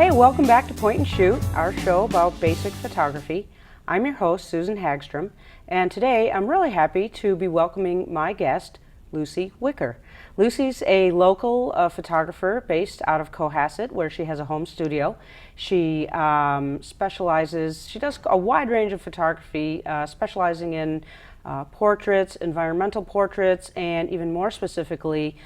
Hey, welcome back to Point and Shoot, our show about basic photography. I'm your host, Susan Hagstrom, and today I'm really happy to be welcoming my guest, Lucie Wicker. Lucie's a local photographer based out of Cohasset, where she has a home studio. She she does a wide range of photography, specializing in portraits, environmental portraits, and even more specifically,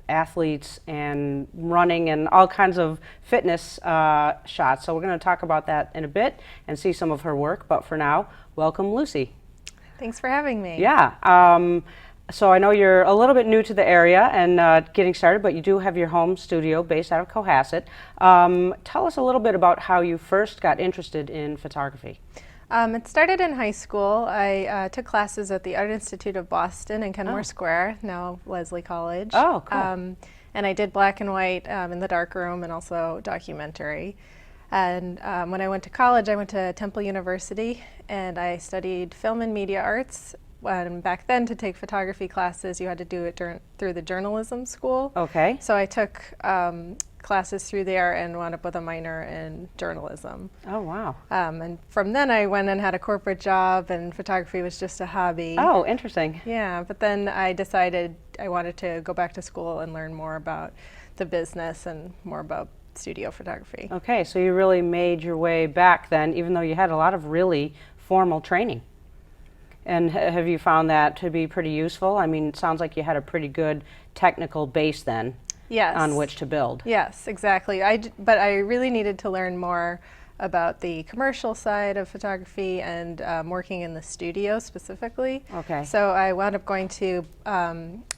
athletes and running and all kinds of fitness shots. So we're going to talk about that in a bit and see some of her work. But for now, welcome, Lucie. Thanks for having me. Yeah. So I know you're a little bit new to the area and getting started, but you do have your home studio based out of Cohasset. Tell us a little bit about how you first got interested in photography. It started in high school. I took classes at the Art Institute of Boston in Kenmore Square, now Leslie College. Oh, cool. And I did black and white in the darkroom and also documentary. And when I went to college, I went to Temple University and I studied film and media arts. And back then, to take photography classes, you had to do it through the journalism school. Okay. So I took classes through there and wound up with a minor in journalism. Oh, wow. And from then I went and had a corporate job, and photography was just a hobby. Oh, interesting. Yeah, but then I decided I wanted to go back to school and learn more about the business and more about studio photography. Okay, so you really made your way back then, even though you had a lot of really formal training. And have you found that to be pretty useful? I mean, it sounds like you had a pretty good technical base then. Yes. On which to build. Yes, exactly. But I really needed to learn more about the commercial side of photography and working in the studio specifically. Okay. So I wound up going to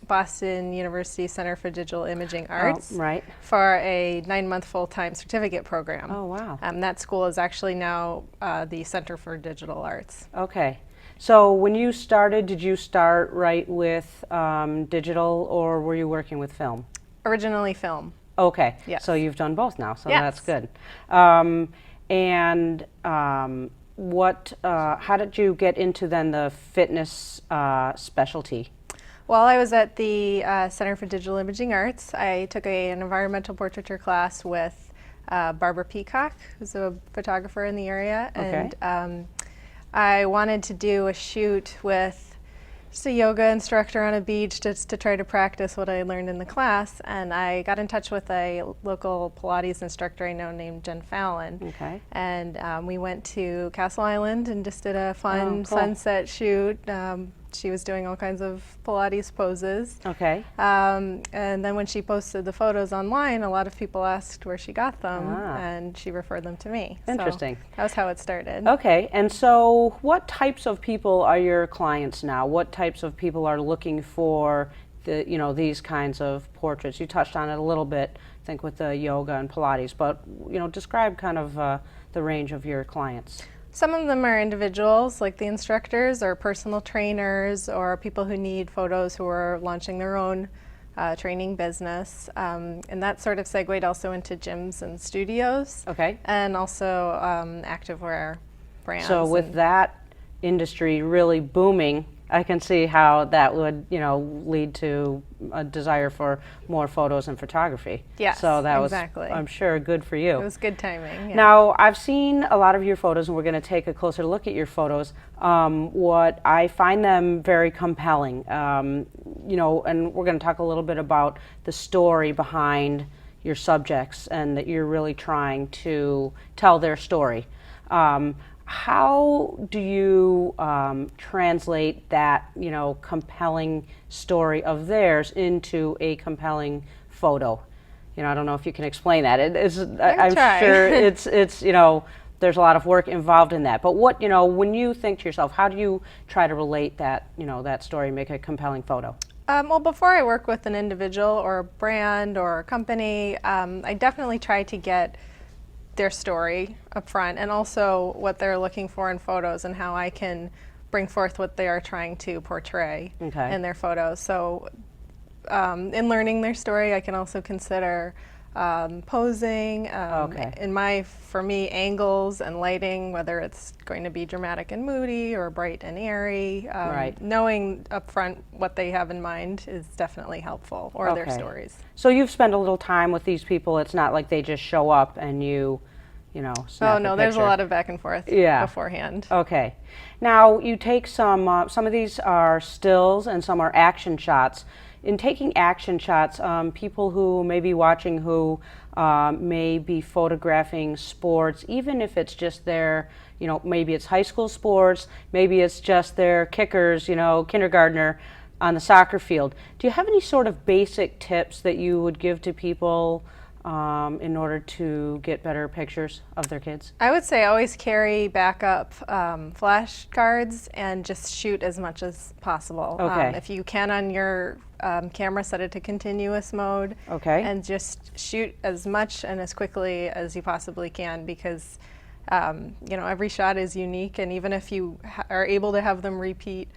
Boston University Center for Digital Imaging Arts for a 9-month full-time certificate program. Oh, wow. That school is actually now the Center for Digital Arts. Okay. So when you started, did you start right with digital, or were you working with film? Originally film. Okay. Yes. So you've done both now, so yes. that's good. How did you get into then the fitness specialty? While I was at the Center for Digital Imaging Arts, I took an environmental portraiture class with Barbara Peacock, who's a photographer in the area. Okay. And I wanted to do a shoot with just a yoga instructor on a beach just to try to practice what I learned in the class. And I got in touch with a local Pilates instructor I know named Jen Fallon. Okay. And we went to Castle Island and just did a fun sunset shoot. She was doing all kinds of Pilates poses. Okay. And then when she posted the photos online, a lot of people asked where she got them, and she referred them to me. Interesting. So that was how it started. Okay, and so what types of people are your clients now? What types of people are looking for these kinds of portraits? You touched on it a little bit, I think, with the yoga and Pilates, but describe kind of the range of your clients. Some of them are individuals, like the instructors, or personal trainers, or people who need photos who are launching their own training business. And that sort of segued also into gyms and studios. Okay. And also activewear brands. So with that industry really booming, I can see how that would, lead to a desire for more photos and photography. Yes, so that exactly. was, I'm sure, good for you. It was good timing. Yeah. Now, I've seen a lot of your photos, and we're going to take a closer look at your photos. What I find them very compelling, and we're going to talk a little bit about the story behind your subjects, and that you're really trying to tell their story. How do you translate that, compelling story of theirs into a compelling photo? I don't know if you can explain that. I'm sure it's there's a lot of work involved in that. But what, when you think to yourself, how do you try to relate that, that story, make a compelling photo? Well, before I work with an individual or a brand or a company, I definitely try to get their story up front, and also what they're looking for in photos and how I can bring forth what they are trying to portray in their photos. So in learning their story, I can also consider posing, Okay. for me, angles and lighting, whether it's going to be dramatic and moody or bright and airy. Right. Knowing up front what they have in mind is definitely helpful, or their Okay. stories. So you've spent a little time with these people. It's not like they just show up and you know, snap Oh no, a there's a picture. lot of back and forth Yeah. beforehand. Okay. Now you take some of these are stills and some are action shots. In taking action shots, people who may be watching who may be photographing sports, even if it's just their, you know, maybe it's high school sports, maybe it's just their kickers, you know, kindergartner on the soccer field. Do you have any sort of basic tips that you would give to people in order to get better pictures of their kids? I would say always carry backup flash cards and just shoot as much as possible. Okay. If you can on your camera, set it to continuous mode. Okay. And just shoot as much and as quickly as you possibly can, because you know, every shot is unique, and even if you are able to have them repeat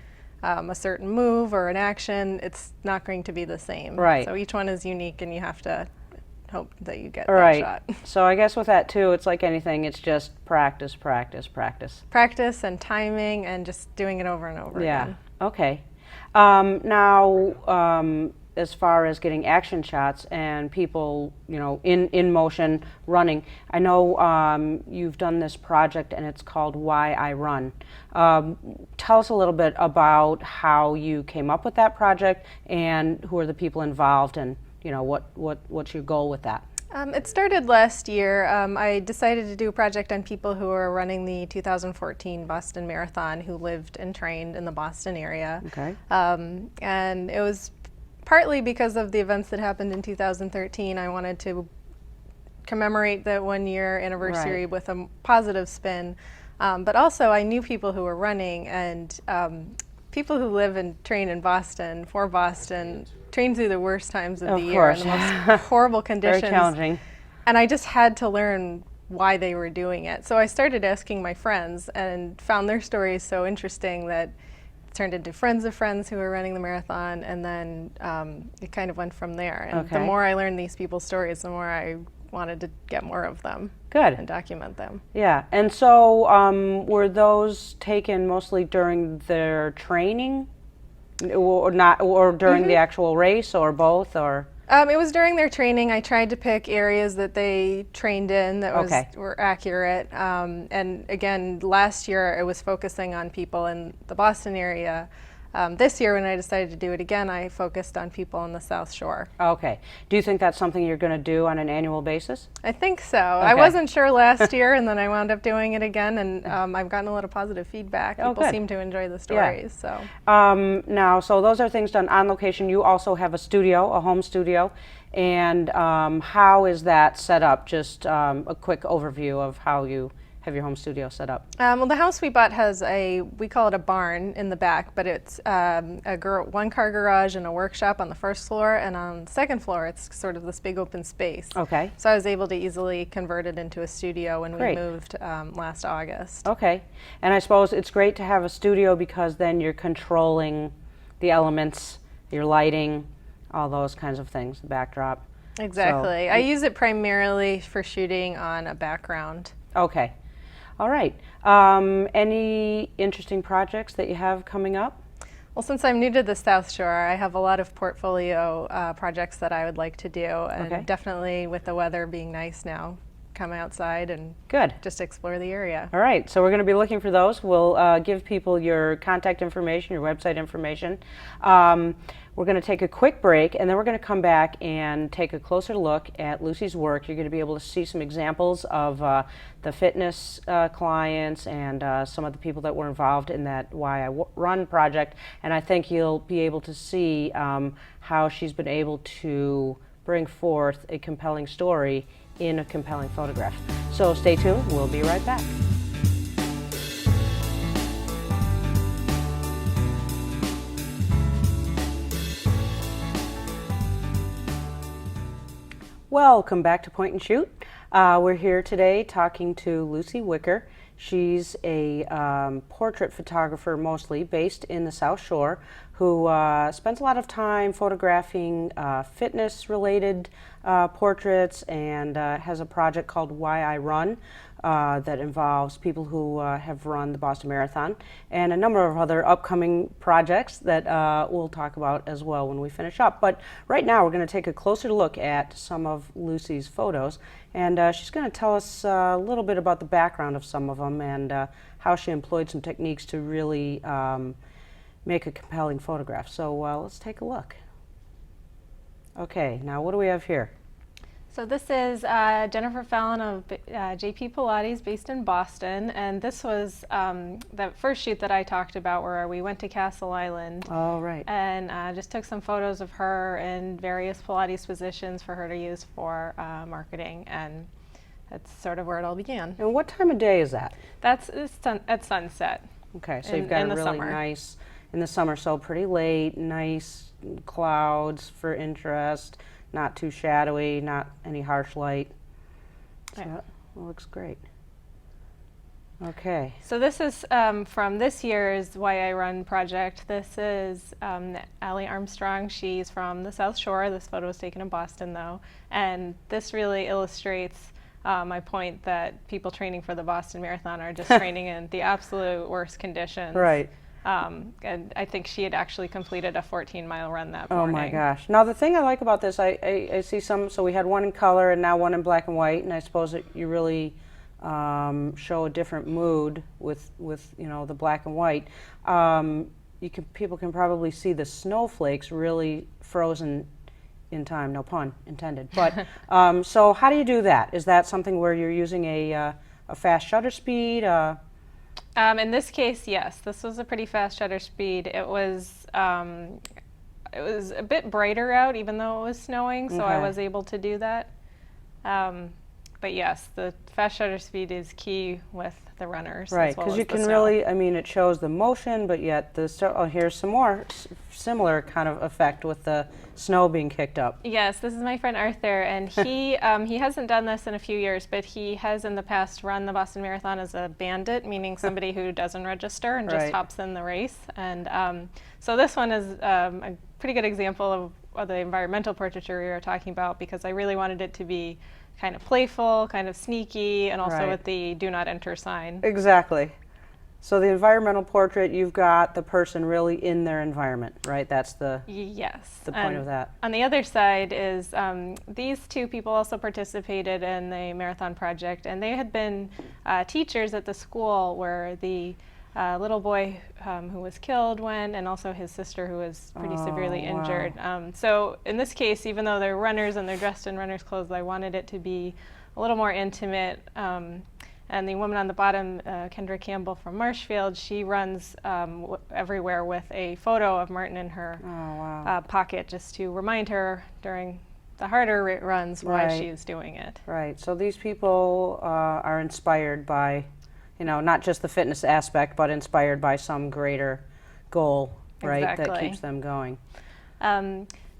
a certain move or an action, it's not going to be the same. Right. So each one is unique, and you have to hope that you get Right. that shot. So I guess with that too, it's like anything, it's just practice, practice, practice. Practice and timing and just doing it over and over Yeah. again. Okay. Now, as far as getting action shots and people, you know, in motion running, I know you've done this project and it's called Why I Run. Tell us a little bit about how you came up with that project and who are the people involved, and you know, what's your goal with that? It started last year. I decided to do a project on people who are running the 2014 Boston Marathon who lived and trained in the Boston area. Okay. And it was partly because of the events that happened in 2013. I wanted to commemorate the 1-year anniversary Right. with a positive spin. But also I knew people who were running, and people who live and train in Boston, for Boston, train through the worst times of the year in the most horrible conditions. Very challenging. And I just had to learn why they were doing it. So I started asking my friends and found their stories so interesting that it turned into friends of friends who were running the marathon, and then it kind of went from there. And the Okay. more I learned these people's stories, the more I wanted to get more of them Good. and document them. Yeah. And so were those taken mostly during their training, or not, or during the actual race, or both, or? It was during their training. I tried to pick areas that they trained in that Okay. were accurate. And again, last year it was focusing on people in the Boston area. This year, when I decided to do it again, I focused on people on the South Shore. Okay. Do you think that's something you're going to do on an annual basis? I think so. I wasn't sure last year, and then I wound up doing it again, and I've gotten a lot of positive feedback. Oh, People good. seem to enjoy the stories. So. Now, so those are things done on location. You also have a studio, a home studio, and how is that set up? Just a quick overview of how you have your home studio set up. Well, the house we bought has we call it a barn in the back, but it's a one-car garage and a workshop on the first floor, and on the second floor it's sort of this big open space. Okay. So I was able to easily convert it into a studio when Great. we moved last August. Okay. And I suppose it's great to have a studio because then you're controlling the elements, your lighting, all those kinds of things, the backdrop. Exactly. So, I use it primarily for shooting on a background. okay. All right. Any interesting projects that you have coming up? Well, since I'm new to the South Shore, I have a lot of portfolio projects that I would like to do, and Okay. definitely with the weather being nice now, come outside and Good. just explore the area. All right, so we're going to be looking for those. We'll give people your contact information, your website information. We're going to take a quick break, and then we're going to come back and take a closer look at Lucie's work. You're going to be able to see some examples of the fitness clients and some of the people that were involved in that Why I Run project, and I think you'll be able to see how she's been able to bring forth a compelling story in a compelling photograph. So stay tuned, we'll be right back. Welcome back to Point and Shoot. We're here today talking to Lucie Wicker. She's a portrait photographer mostly based in the South Shore who spends a lot of time photographing fitness-related portraits and has a project called Why I Run that involves people who have run the Boston Marathon and a number of other upcoming projects that we'll talk about as well when we finish up. But right now we're going to take a closer look at some of Lucie's photos, and she's going to tell us a little bit about the background of some of them and how she employed some techniques to really make a compelling photograph. So let's take a look. Okay, now what do we have here? So this is Jennifer Fallon of JP Pilates, based in Boston, and this was the first shoot that I talked about where we went to Castle Island. Oh, right. And just took some photos of her in various Pilates positions for her to use for marketing, and that's sort of where it all began. And what time of day is that? That's at sunset. Okay, so you've got a really summer. Nice, in the summer, so pretty late, nice clouds for interest, not too shadowy, not any harsh light. So Yeah. that looks great. Okay. So this is from this year's Why I Run project. This is Allie Armstrong. She's from the South Shore. This photo was taken in Boston, though. And this really illustrates my point that people training for the Boston Marathon are just training in the absolute worst conditions. Right. And I think she had actually completed a 14-mile run that morning. Oh my gosh. Now the thing I like about this, I see some, so we had one in color and now one in black and white, and I suppose that you really show a different mood with you know, the black and white. People can probably see the snowflakes really frozen in time, no pun intended. But so how do you do that? Is that something where you're using a fast shutter speed? In this case, yes. This was a pretty fast shutter speed. It was a bit brighter out, even though it was snowing, so I was able to do that. But yes, the fast shutter speed is key with the runners. Right, because you can really, I mean, it shows the motion, but yet here's some more similar kind of effect with the snow being kicked up. Yes, this is my friend Arthur, and he hasn't done this in a few years, but he has in the past run the Boston Marathon as a bandit, meaning somebody who doesn't register and just hops in the race. And so this one is a pretty good example of the environmental portraiture we were talking about, because I really wanted it to be kind of playful, kind of sneaky, and also with the do not enter sign. Exactly. So the environmental portrait, you've got the person really in their environment, right? That's the point of that. On the other side is these two people also participated in the marathon project, and they had been teachers at the school where the little boy who was killed went, and also his sister who was pretty severely injured. So in this case, even though they're runners and they're dressed in runner's clothes, I wanted it to be a little more intimate. And the woman on the bottom, Kendra Campbell from Marshfield, she runs everywhere with a photo of Martin in her pocket, just to remind her during the harder runs why she's doing it. Right. So these people are inspired by, you know, not just the fitness aspect, but inspired by some greater goal, right? Exactly. That keeps them going.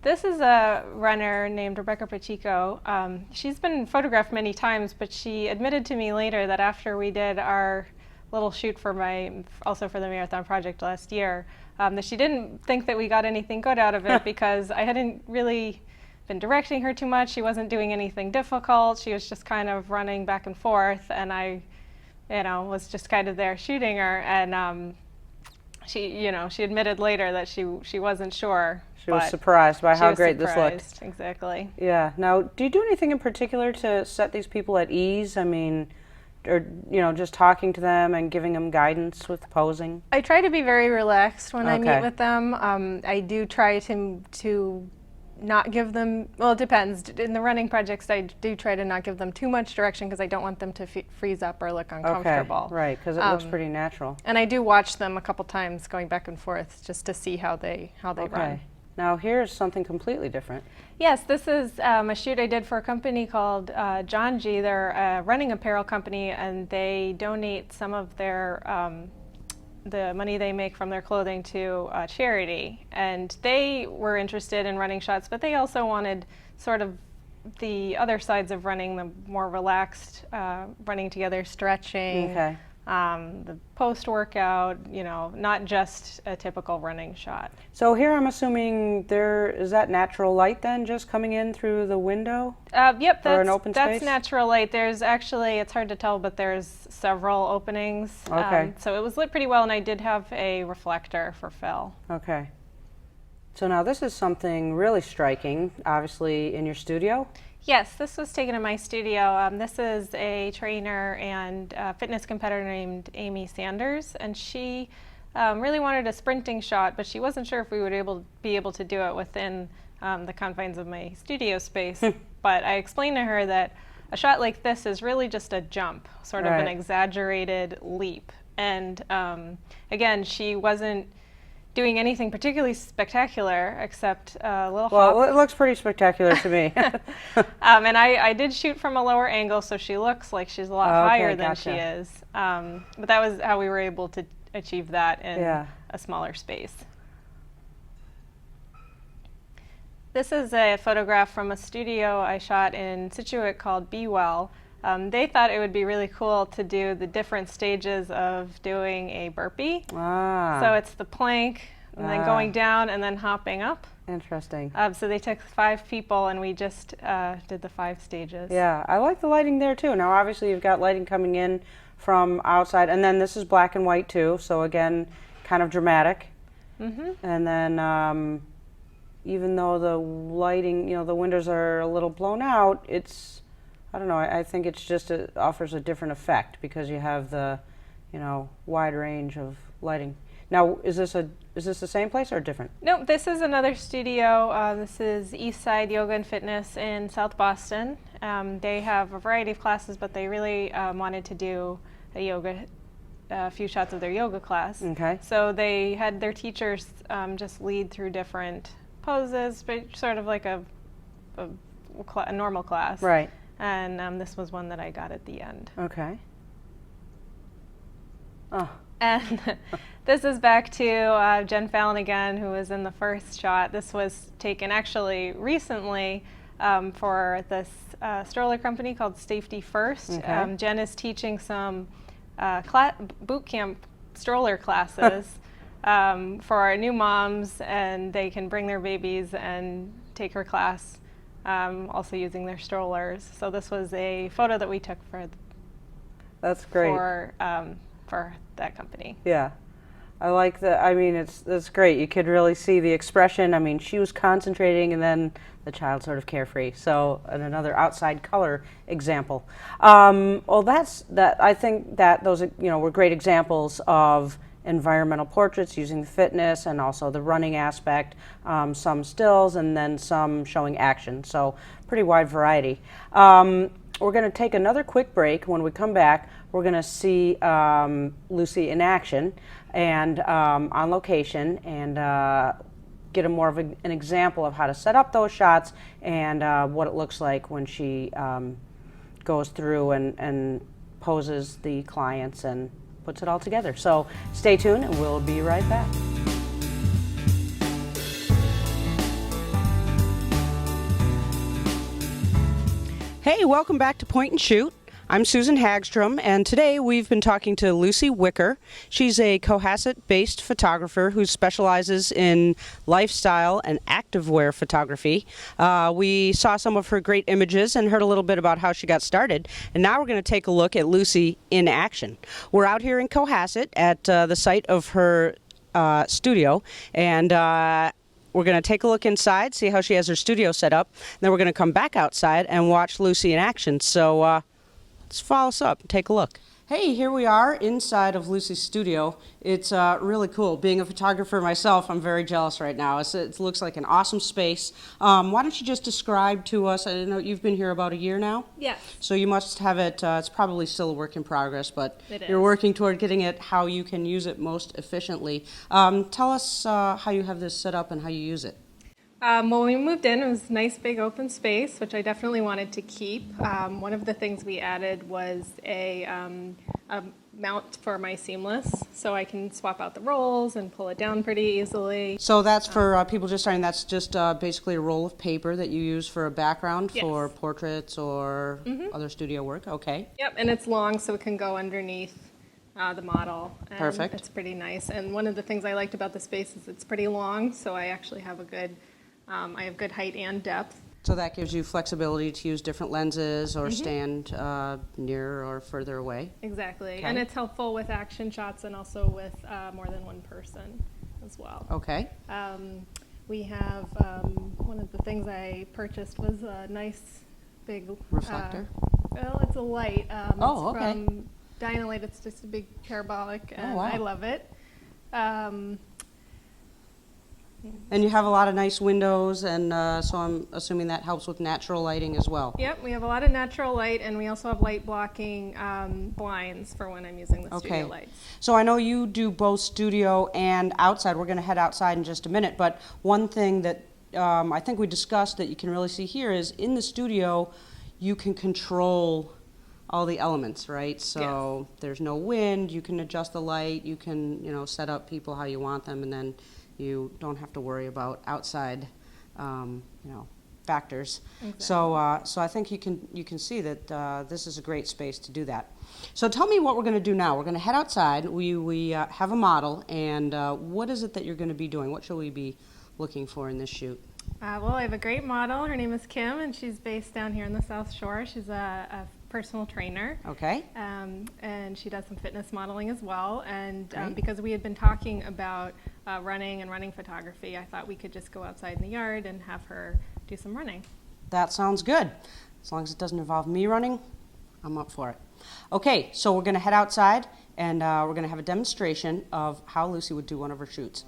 This is a runner named Rebecca Pacheco. She's been photographed many times, but she admitted to me later that after we did our little shoot for also for the Marathon Project last year, that she didn't think that we got anything good out of it because I hadn't really been directing her too much. She wasn't doing anything difficult. She was just kind of running back and forth, and I, was just kind of there shooting her. And she admitted later that she wasn't sure. She was surprised by how great this looked. Exactly. Yeah. Now, do you do anything in particular to set these people at ease? I mean, or just talking to them and giving them guidance with posing? I try to be very relaxed when I meet with them. I do try to not give them, well, it depends. In the running projects, I do try to not give them too much direction because I don't want them to freeze up or look uncomfortable. Okay, right, because it looks pretty natural. And I do watch them a couple times going back and forth just to see how they run. Now here's something completely different. Yes, this is a shoot I did for a company called John G. They're a running apparel company, and they donate some of their the money they make from their clothing to charity. And they were interested in running shots, but they also wanted sort of the other sides of running, the more relaxed running together, stretching, the post-workout, not just a typical running shot. So here I'm assuming is that natural light then just coming in through the window? Yep, or an open that's space? natural light. There's actually, it's hard to tell, but there's several openings. Okay. So it was lit pretty well, and I did have a reflector for fill. Okay. So now this is something really striking, obviously in your studio. Yes, this was taken in my studio. This is a trainer and fitness competitor named Amy Sanders, and she really wanted a sprinting shot, but she wasn't sure if we would be able to do it within the confines of my studio space. But I explained to her that a shot like this is really just a jump, sort of an exaggerated leap. And again, she wasn't doing anything particularly spectacular except a little hop. Well, it looks pretty spectacular to me. And I did shoot from a lower angle, so she looks like she's a lot higher than she is. But that was how we were able to achieve that in a smaller space. This is a photograph from a studio I shot in Scituate called Be Well. They thought it would be really cool to do the different stages of doing a burpee. So it's the plank, and then going down, and then hopping up. Interesting. So they took 5 people, and we just did the 5 stages. Yeah, I like the lighting there too. Now obviously you've got lighting coming in from outside, and then this is black and white too, so again, kind of dramatic. And then even though the lighting, the windows are a little blown out, I don't know, I think it's just, it offers a different effect because you have the, wide range of lighting. Now, is this the same place or different? No, this is another studio. This is Eastside Yoga and Fitness in South Boston. They have a variety of classes, but they really wanted to do a few shots of their yoga class. Okay. So they had their teachers just lead through different poses, but sort of like a normal class. Right. And this was one that I got at the end. Okay. Oh. And this is back to Jen Fallon again, who was in the first shot. This was taken actually recently for this stroller company called Safety First. Okay. Jen is teaching some boot camp stroller classes for our new moms, and they can bring their babies and take her class. Also using their strollers. So this was a photo that we took for That's great. For that company. Yeah, I like that. I mean, it's great. You could really see the expression. I mean, she was concentrating, and then the child sort of carefree. So, and another outside color example. Well, I think that those were great examples of environmental portraits using the fitness and also the running aspect, some stills and then some showing action. So pretty wide variety. We're going to take another quick break. When we come back, we're going to see Lucie in action and on location and get a more of an example of how to set up those shots and what it looks like when she goes through and poses the clients and puts it all together. So stay tuned and we'll be right back. Hey, welcome back to Point and Shoot. I'm Susan Hagstrom, and today we've been talking to Lucie Wicker. She's a Cohasset-based photographer who specializes in lifestyle and activewear photography. We saw some of her great images and heard a little bit about how she got started, and now we're going to take a look at Lucie in action. We're out here in Cohasset at the site of her studio, and we're going to take a look inside, see how she has her studio set up, and then we're going to come back outside and watch Lucie in action. So let's follow us up and take a look. Hey, here we are inside of Lucie's studio. It's really cool. Being a photographer myself, I'm very jealous right now. It looks like an awesome space. Why don't you just describe to us, I know you've been here about a year now? Yes. So you must have it, it's probably still a work in progress, but It you're is. working toward getting it how you can use it most efficiently. Tell us how you have this set up and how you use it. Well, when we moved in, it was a nice big open space, which I definitely wanted to keep. One of the things we added was a mount for my seamless, so I can swap out the rolls and pull it down pretty easily. So that's for people just starting, that's just basically a roll of paper that you use for a background for Yes. portraits or other studio work, okay. Yep, and it's long, so it can go underneath the model. And Perfect. it's pretty nice. And one of the things I liked about the space is it's pretty long, so I actually have I have good height and depth. So that gives you flexibility to use different lenses or stand near or further away. Exactly. Okay. And it's helpful with action shots and also with more than one person as well. Okay. We have, one of the things I purchased was a nice big Reflector? Well, it's a light. Oh, it's okay. from Dynalite. It's just a big parabolic, and wow. I love it. And you have a lot of nice windows, and so I'm assuming that helps with natural lighting as well. Yep, we have a lot of natural light, and we also have light blocking blinds for when I'm using the studio lights. So I know you do both studio and outside. We're going to head outside in just a minute, but one thing that I think we discussed that you can really see here is in the studio you can control all the elements, right? So there's no wind, you can adjust the light, you can set up people how you want them, and then you don't have to worry about outside factors. Exactly. So I think you can see that this is a great space to do that. So tell me what we're going to do now. We're going to head outside. We have a model, and what is it that you're going to be doing? What should we be looking for in this shoot? Well, I have a great model. Her name is Kim, and she's based down here in the South Shore. She's a personal trainer. Okay. And she does some fitness modeling as well. And because we had been talking about running and running photography, I thought we could just go outside in the yard and have her do some running. That sounds good. As long as it doesn't involve me running, I'm up for it. Okay, so we're going to head outside, and we're going to have a demonstration of how Lucy would do one of her shoots.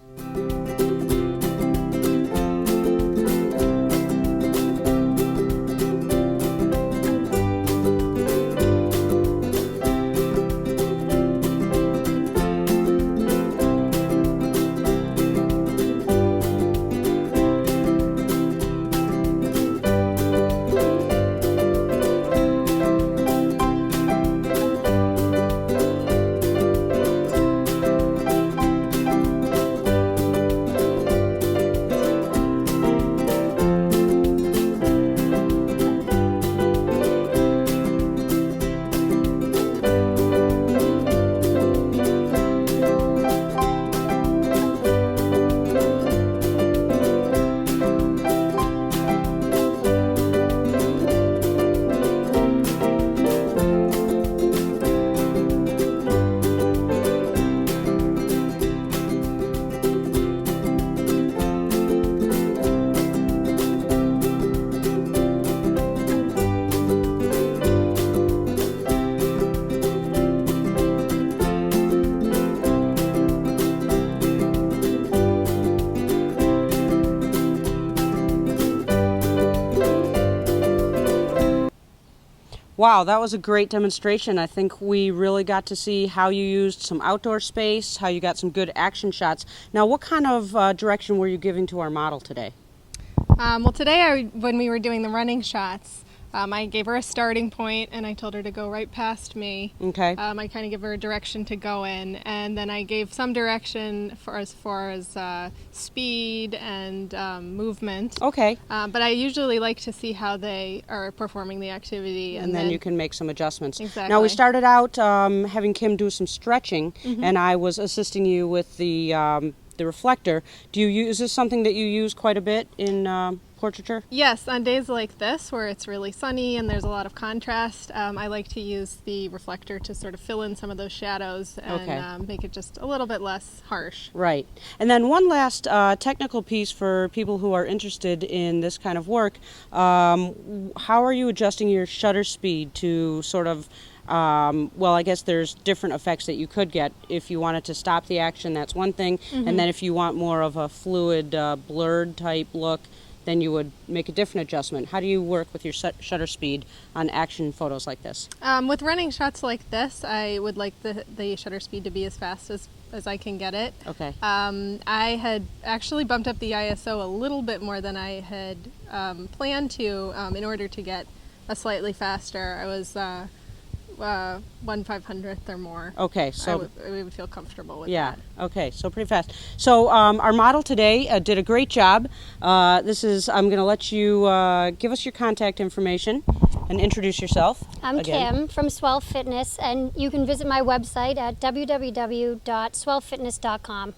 Wow, that was a great demonstration. I think we really got to see how you used some outdoor space, how you got some good action shots. Now, what kind of direction were you giving to our model today? Well, today when we were doing the running shots, I gave her a starting point, and I told her to go right past me. Okay. I kind of give her a direction to go in, and then I gave some direction for as far as speed and movement. Okay. But I usually like to see how they are performing the activity. And then you can make some adjustments. Exactly. Now, we started out having Kim do some stretching, and I was assisting you with the reflector. Is this something that you use quite a bit in portraiture? Yes, on days like this where it's really sunny and there's a lot of contrast, I like to use the reflector to sort of fill in some of those shadows and make it just a little bit less harsh. Right. And then one last technical piece for people who are interested in this kind of work. How are you adjusting your shutter speed to sort of well, I guess there's different effects that you could get. If you wanted to stop the action, that's one thing. And then if you want more of a fluid, blurred type look, then you would make a different adjustment. How do you work with your shutter speed on action photos like this? With running shots like this, I would like the shutter speed to be as fast as I can get it. Okay. I had actually bumped up the ISO a little bit more than I had planned to in order to get a slightly faster. I was 1/500th or more. Okay, so we would feel comfortable with yeah. that. Okay, so pretty fast. So our model today did a great job. I'm going to let you give us your contact information and introduce yourself. I'm again. Kim from Swell Fitness, and you can visit my website at www.swellfitness.com.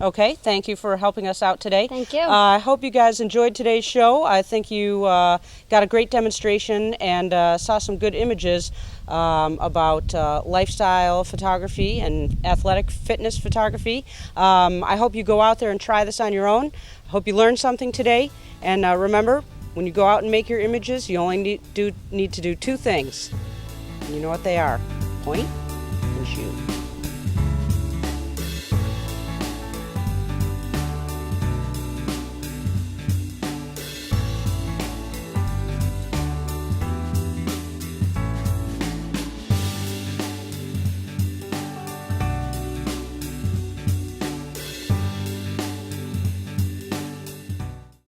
Okay, thank you for helping us out today. Thank you. I hope you guys enjoyed today's show. I think you got a great demonstration and saw some good images about lifestyle photography and athletic fitness photography. I hope you go out there and try this on your own. I hope you learned something today. And remember, when you go out and make your images, you only need to do two things. And you know what they are: point and shoot.